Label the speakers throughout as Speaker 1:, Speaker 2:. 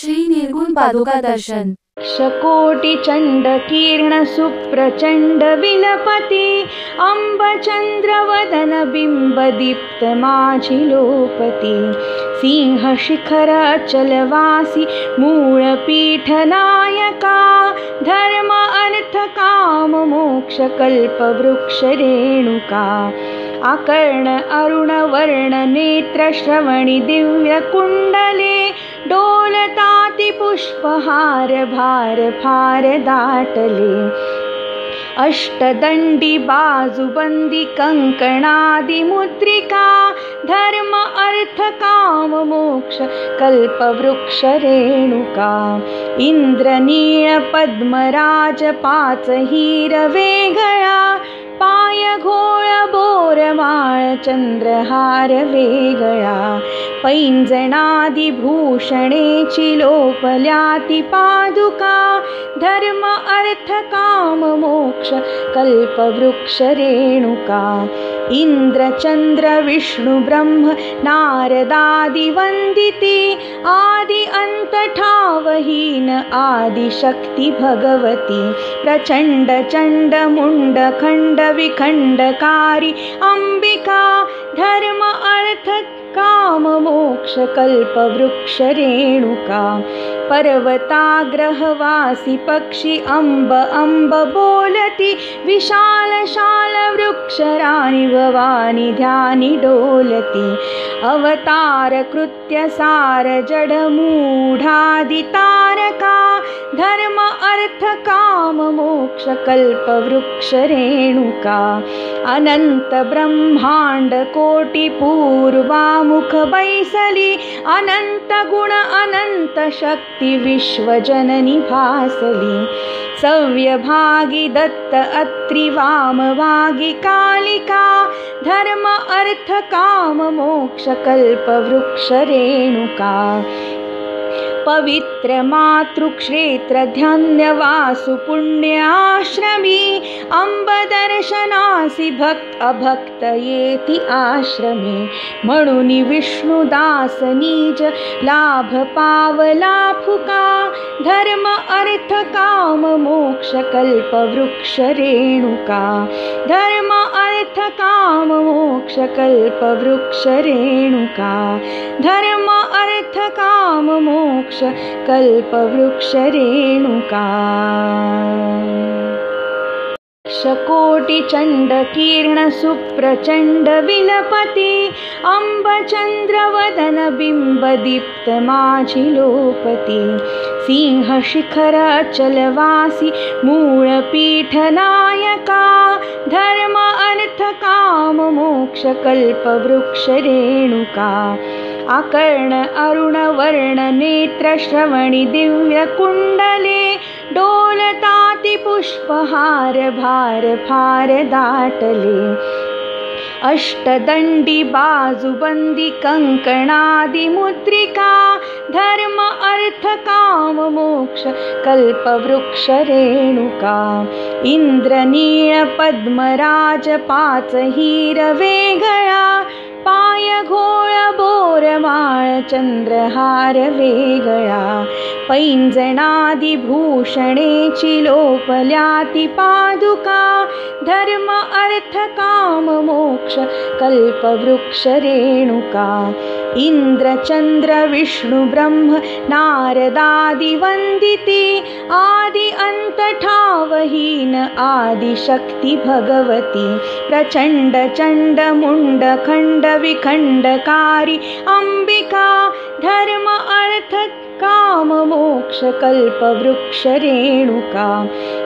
Speaker 1: श्री निर्गुण पादुका दर्शन।
Speaker 2: शकोटि चंड कीर्ण सुप्रचंड विलपति अंब चंद्र वदन बिंब दीप्त माझिलोपति सिंह शिखर अचलवासी मूळ पीठ नायका धर्म अर्थ काम मोक्ष कल्प वृक्ष रेणुका आकर्ण अरुण वर्ण नेत्र श्रवणी दिव्य कुंडले डोलताति पुष्पहार भार फार दाटले अष्टदंडी बाजुबंदी कंकणादि मुद्रिका धर्म अर्थ काम मोक्ष कल्प वृक्ष रेणुका इंद्रनीळ पद्मराज पाच हिर वेगळा पाय घोळ बोरमाळ चंद्रहार वेगळा पैंजणादि भूषणेची लोपल्याति पादुका धर्म अर्थ काम मोक्ष कल्प वृक्ष रेणुका इंद्र चंद्र विष्णु ब्रह्म नारदादि वंदिती आदि अंत ठावहीन आदि शक्ति भगवती प्रचंड चंड मुंड खंड विखंडकारी अंबिका धर्म अर्थ काम मोक्ष कल्प वृक्ष रेणुका पर्वताग्रहवासी पक्षी अंब अंब बोलती विशाल शाल वृक्ष राणी भवानी ध्यानी डोलती अवतार कृत्य सार जड मूढादि तारका धर्म अर्थ काम मोक्ष कल्प वृक्ष रेणुका अनंत ब्रह्मांड कोटि पूर्वामुख बैसली अनंत गुण अनंत शक्ति विश्वजननी भासली सव्यभागी दत्त अत्रि वामभागी कालिका धर्म अर्थ काम मोक्ष कल्प वृक्ष रेणुका पवित्र मातृक्षेत्र ध्यान वासु पुण्य आश्रमी अंब दर्शनासी भक्त अभक्त येति आश्रमे म्हणून विष्णुदास निज लाभ पावला फुका धर्म अर्थ काम मोक्ष कल्प वृक्ष रेणुका धर्म अर्थ काम मोक्ष कल्प वृक्ष रेणुका धर्म अर्थ काम मोक्ष कल्प वृक्ष रेणुका शकोटि चंड कीर्ण सुप्रचंड विलपति अंब चंद्र वदन बिंब दीप्त माझिलोपति सिंह शिखर अचलवासी मूळ पीठ नायका धर्म अर्थ काम मोक्ष कल्प वृक्ष रेणुका आकर्ण अरुण वर्ण नेत्र श्रवणी दिव्य कुंडले डोलताति पुष्पहार भार फार दाटले अष्टदंडी बाजुबंदी कंकणादि मुद्रिका धर्म अर्थ काम मोक्ष कल्प वृक्ष रेणुका इंद्रनीळ पद्मराज पाच हिर वेगळा पाय घोळ बोरमाळ चंद्रहार वेगळा पैंजणादि भूषणेची लोपल्याति पादुका धर्म अर्थ काम मोक्ष कल्प वृक्ष रेणुका इंद्र चंद्र विष्णु ब्रह्म नारदादि वंदिती आदि अंत ठावहीन आदि शक्ति भगवती प्रचंड चंड मुंड खंड विखंडकारी अंबिका धर्म अर्थ काम मोक्ष कल्प वृक्ष रेणुका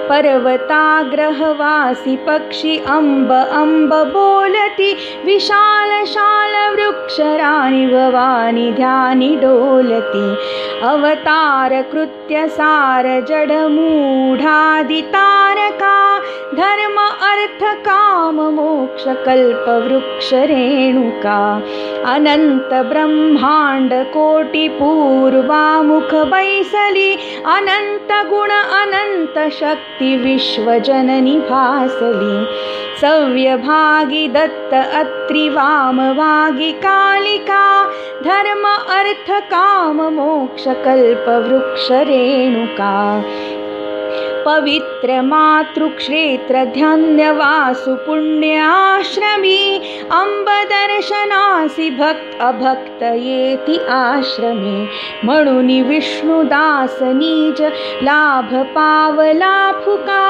Speaker 2: पर्वताग्रहवासी पक्षी अंब अंब बोलती विशाल शाल वृक्ष राणी भवानी ध्यानी डोलती अवतार कृत्य सार जड मूढादि तारका धर्म अर्थ काम मोक्ष कल्पवृक्ष रेणुका अनंत ब्रह्मांड कोटी पूर्वामुख बैसली अनंत गुण अनंत शक्ती विश्वजननी भासली सव्यभागी दत्त अत्रि वामभागी कालिका धर्म अर्थ काम मोक्ष कल्पवृक्ष रेणुका पवित्र मातृक्षेत्र ध्यानवासु पुण्याश्रमी अंब दर्शनासी भक्त अभक्त येति आश्रमे म्हणून विष्णुदास नीज लाभ पावला फुका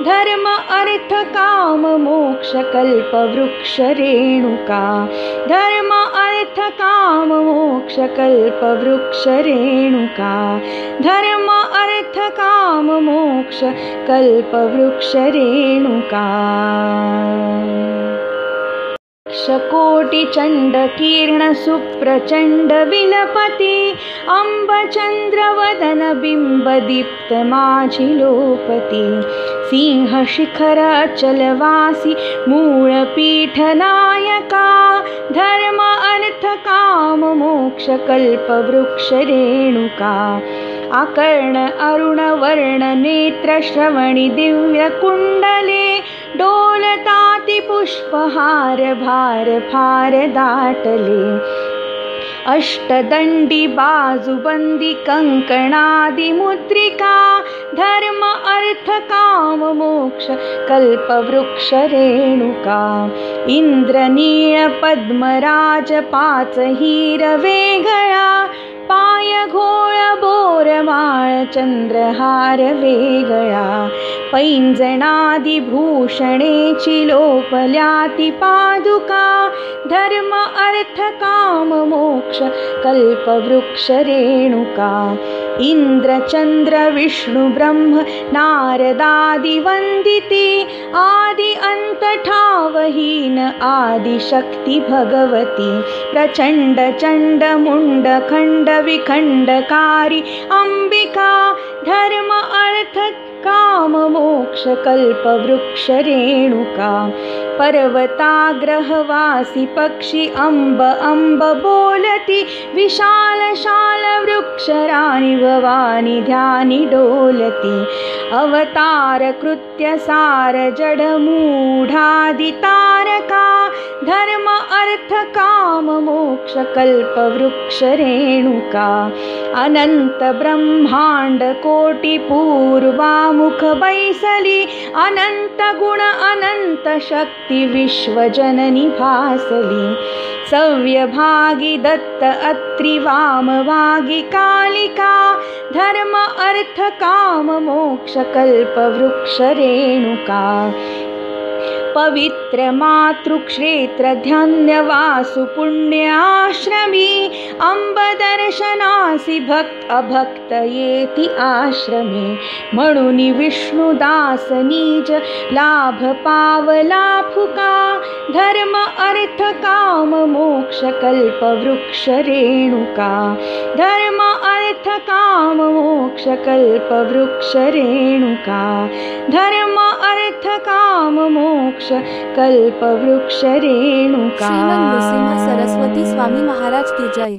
Speaker 2: धर्म अर्थ काम मोक्ष कल्पवृक्ष रेणुका धर्म अर्थ काम मोक्ष कल्पवृक्ष रेणुका धर्म अर्थ काम मोक्ष कल्पवृक्ष रेणुका कोटि चंड कीर्ण सुप्रचंड विलपति अंब चंद्र वदन बिंब दीप्त माझी लोपति सिंह शिखर अचलवासी मूळ पीठ नायका धर्म अर्थ काम मोक्ष कल्पवृक्ष रेणुका आकर्ण अरुण वर्ण नेत्र श्रवणी दिव्य कुंडले डोलताति पुष्पहार भार फार दाटले अष्टदंडी बाजुबंदी कंकणादि मुद्रिका धर्म अर्थ काम मोक्ष कल्पवृक्ष रेणुका इंद्रनीळ पद्मराज पाच हिरवे गळा पाय घोळ बोरमाळ चंद्रहार वेगळा पैंजणादि भूषणेची लोपल्याति पादुका धर्म अर्थ काम मोक्ष कल्पवृक्ष रेणुका इंद्र चंद्र विष्णु ब्रह्म नारदादि वंदिती आदि अंत ठावहीन आदि शक्ति भगवती प्रचंड चंड मुंड खंड विखंडकारी अंबिका धर्म अर्थ काम मोक्ष कल्पवृक्ष रेणुका पर्वताग्रहवासी पक्षी अंब अंब बोलती विशाल शाल वृक्षराणि भवानी ध्यानी डोलती अवतार कृत्य सार जड मूढादि तारका धर्म अर्थ काम मोक्ष कल्पवृक्ष रेणुका अनंत ब्रह्मांड कोटि पूर्वामुख बैसली अनंत गुण अनंत शक्ति विश्वजननी भासली सव्यभागी दत्त अत्रि वामभागी कालिका धर्म अर्थ काम मोक्ष कल्पवृक्ष रेणुका पवित्र मातृक्षेत्र ध्यानवासु पुण्याश्रमी अंब दर्शनासी भक्त अभक्त येति आश्रमे म्हणून विष्णुदास नीज लाभ पावला फुका धर्म अर्थ काम मोक्ष कल्पवृक्ष रेणुका धर्म अर्थ काम मोक्ष कल्पवृक्ष रेणुका धर्म अर्थ काम मोक्ष कल्पवृक्ष रेणुका।
Speaker 1: श्रीमन नृसिंह सरस्वती स्वामी महाराज की जय।